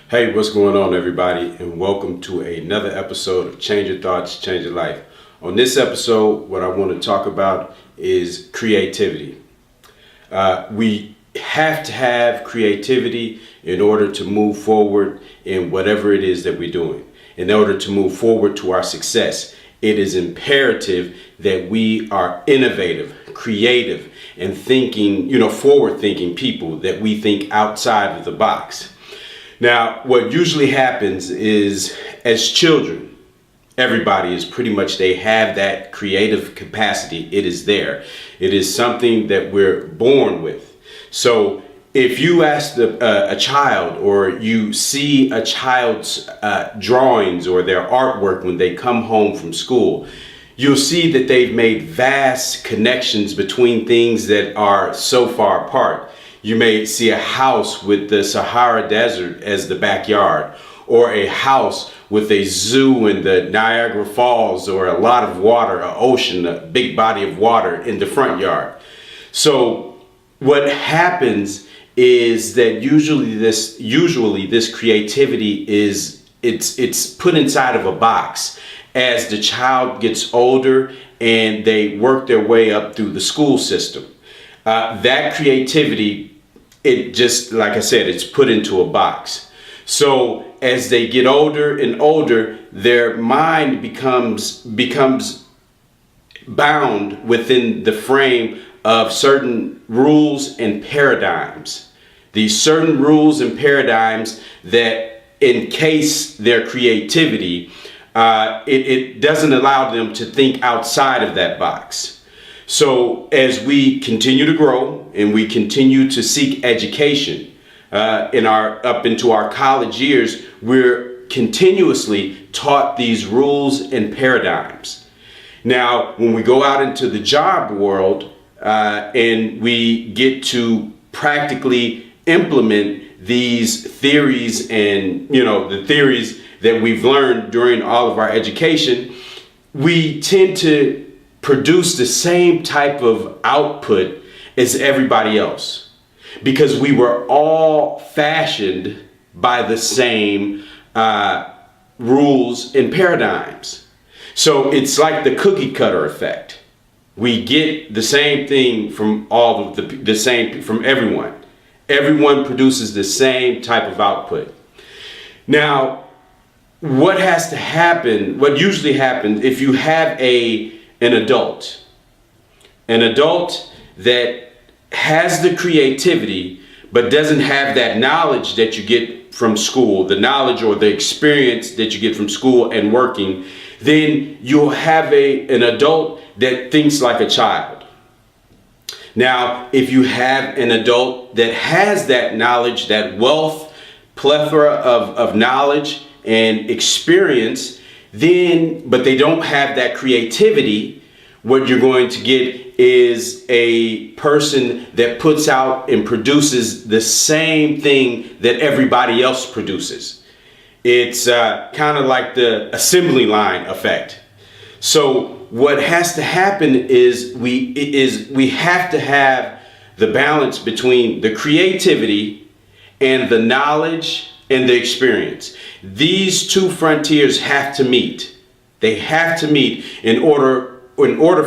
Hey, what's going on, everybody, and welcome to another episode of Change Your Thoughts, Change Your Life. On this episode, what I want to talk about is creativity. We have to have creativity in order to move forward in whatever it is that we're doing. In order to move forward to our success, it is imperative that we are innovative, creative, and thinking, forward-thinking people, that we think outside of the box. Now, what usually happens is, as children, everybody is pretty much, they have that creative capacity. It is there. It is something that we're born with. So if you ask a child, or you see a child's drawings or their artwork when they come home from school, you'll see that they've made vast connections between things that are so far apart. You may see a house with the Sahara Desert as the backyard, or a house with a zoo in the Niagara Falls, or a lot of water, an ocean, a big body of water in the front yard. So what happens is that usually this creativity it's put inside of a box as the child gets older and they work their way up through the school system. That creativity, it just, like I said, it's put into a box. So as they get older and older, their mind becomes bound within the frame of certain rules and paradigms. These certain rules and paradigms that encase their creativity, it doesn't allow them to think outside of that box. So as we continue to grow and we continue to seek education up into our college years, we're continuously taught these rules and paradigms. Now, when we go out into the job world and we get to practically implement these theories and, the theories that we've learned during all of our education, we tend to produce the same type of output as everybody else, because we were all fashioned by the same rules and paradigms. So it's like the cookie cutter effect. We get the same thing from all of the same from everyone. Everyone produces the same type of output. Now, what has to happen, what usually happens if you have an adult that has the creativity but doesn't have that knowledge that you get from school, the knowledge or the experience that you get from school and working, then you'll have an adult that thinks like a child. Now, if you have an adult that has that knowledge, that wealth, plethora of knowledge and experience, but they don't have that creativity, what you're going to get is a person that puts out and produces the same thing that everybody else produces. It's kind of like the assembly line effect. So what has to happen is we have to have the balance between the creativity and the knowledge and the experience. These two frontiers have to meet. They have to meet in order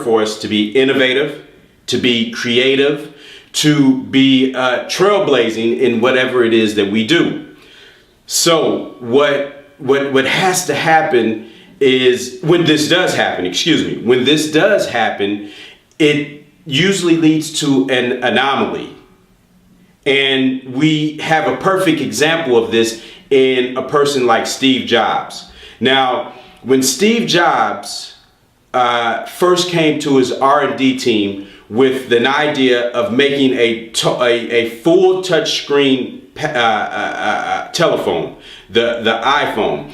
for us to be innovative, to be creative, to be trailblazing in whatever it is that we do. So what has to happen is, when this does happen, it usually leads to an anomaly. And we have a perfect example of this in a person like Steve Jobs. Now, when Steve Jobs first came to his R&D team with an idea of making a full touchscreen telephone, the iPhone,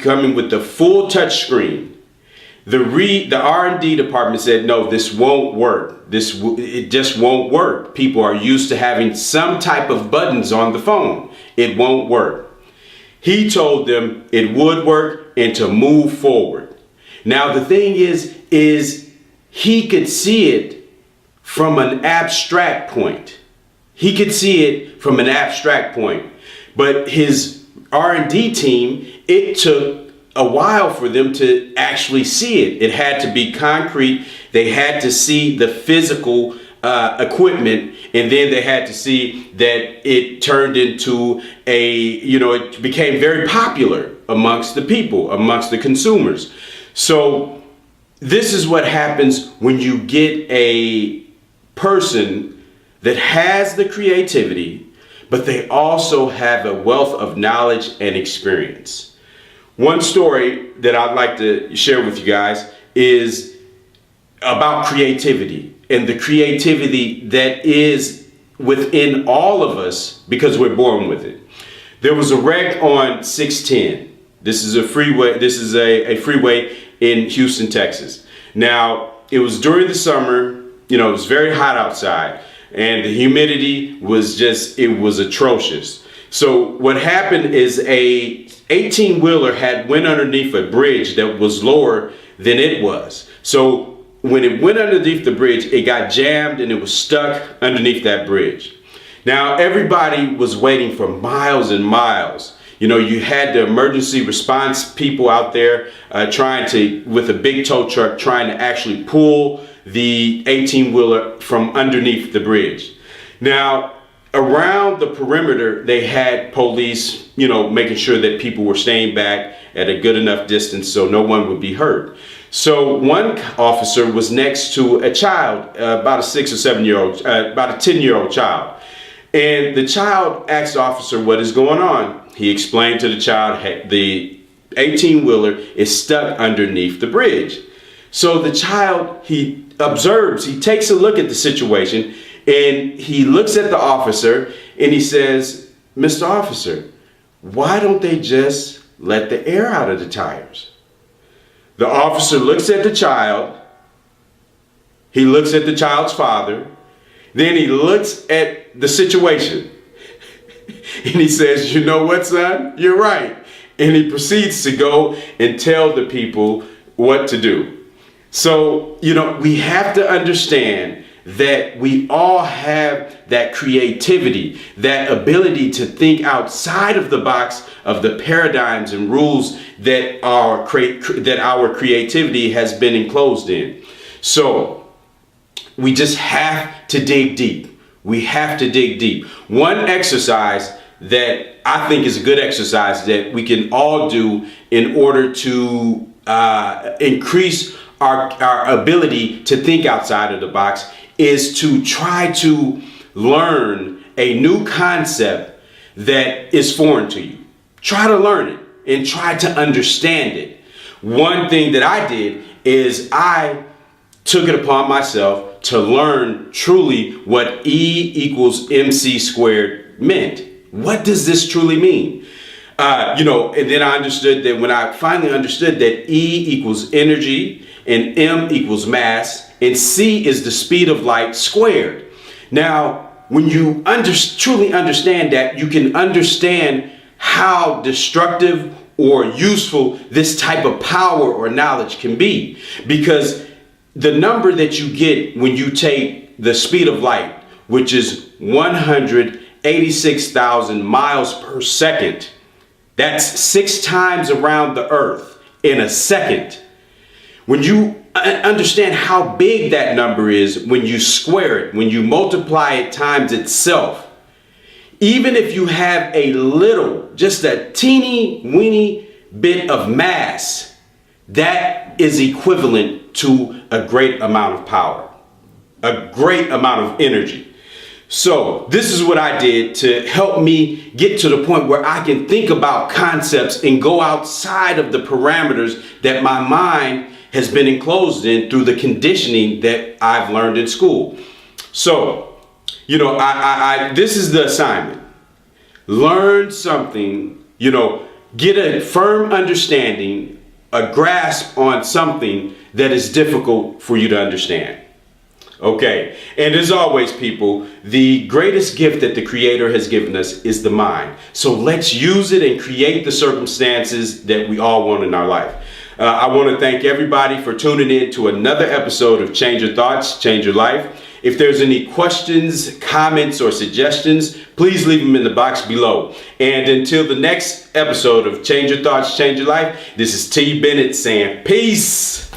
coming with the full touchscreen, the R&D department said, no, this won't work. It just won't work. People are used to having some type of buttons on the phone. It won't work. He told them it would work and to move forward. Now, the thing is he could see it from an abstract point. But his R&D team, it took a while for them to actually see it. It had to be concrete. They had to see the physical equipment, and then they had to see that it turned into it became very popular amongst the people, amongst the consumers. So this is what happens when you get a person that has the creativity, but they also have a wealth of knowledge and experience. One story that I'd like to share with you guys is about creativity and the creativity that is within all of us because we're born with it. There was a wreck on 610. This is a freeway. This is a freeway in Houston, Texas. Now, it was during the summer. It was very hot outside, and the humidity was it was atrocious. So what happened is a 18-wheeler had went underneath a bridge that was lower than it was. So when it went underneath the bridge, it got jammed and it was stuck underneath that bridge. Now, everybody was waiting for miles and miles. You had the emergency response people out there with a big tow truck, trying to actually pull the 18-wheeler from underneath the bridge. Now, around the perimeter, they had police, making sure that people were staying back at a good enough distance so no one would be hurt. So one officer was next to a child, about a 6 or 7 year old, about a 10-year-old child. And the child asked the officer what is going on. He explained to the child, hey, the 18-wheeler is stuck underneath the bridge. So the child, he observes, he takes a look at the situation, and he looks at the officer and he says, "Mr. Officer, why don't they just let the air out of the tires?" The officer looks at the child, he looks at the child's father, then he looks at the situation and he says, "You know what, son? You're right." And he proceeds to go and tell the people what to do. So, we have to understand that we all have that creativity, that ability to think outside of the box of the paradigms and rules that our creativity has been enclosed in. So we just have to dig deep. We have to dig deep. One exercise that I think is a good exercise that we can all do in order to increase our ability to think outside of the box is to try to learn a new concept that is foreign to you. Try to learn it and try to understand it. One thing that I did is I took it upon myself to learn truly what E=mc² meant. What does this truly mean? And then I understood that when I finally understood that E = energy and M = mass and C is the speed of light squared. Now, when you truly understand that, you can understand how destructive or useful this type of power or knowledge can be. Because the number that you get when you take the speed of light, which is 186,000 miles per second, that's 6 times around the earth in a second. When you understand how big that number is, when you square it, when you multiply it times itself, even if you have a little, just a teeny weeny bit of mass, that is equivalent to a great amount of power, a great amount of energy. So this is what I did to help me get to the point where I can think about concepts and go outside of the parameters that my mind has been enclosed in through the conditioning that I've learned in school. So, this is the assignment. Learn something, get a firm understanding, a grasp on something that is difficult for you to understand. Okay, and as always, people, the greatest gift that the Creator has given us is the mind. So let's use it and create the circumstances that we all want in our life. I want to thank everybody for tuning in to another episode of Change Your Thoughts, Change Your Life. If there's any questions, comments, or suggestions, please leave them in the box below. And until the next episode of Change Your Thoughts, Change Your Life, this is T. Bennett saying peace.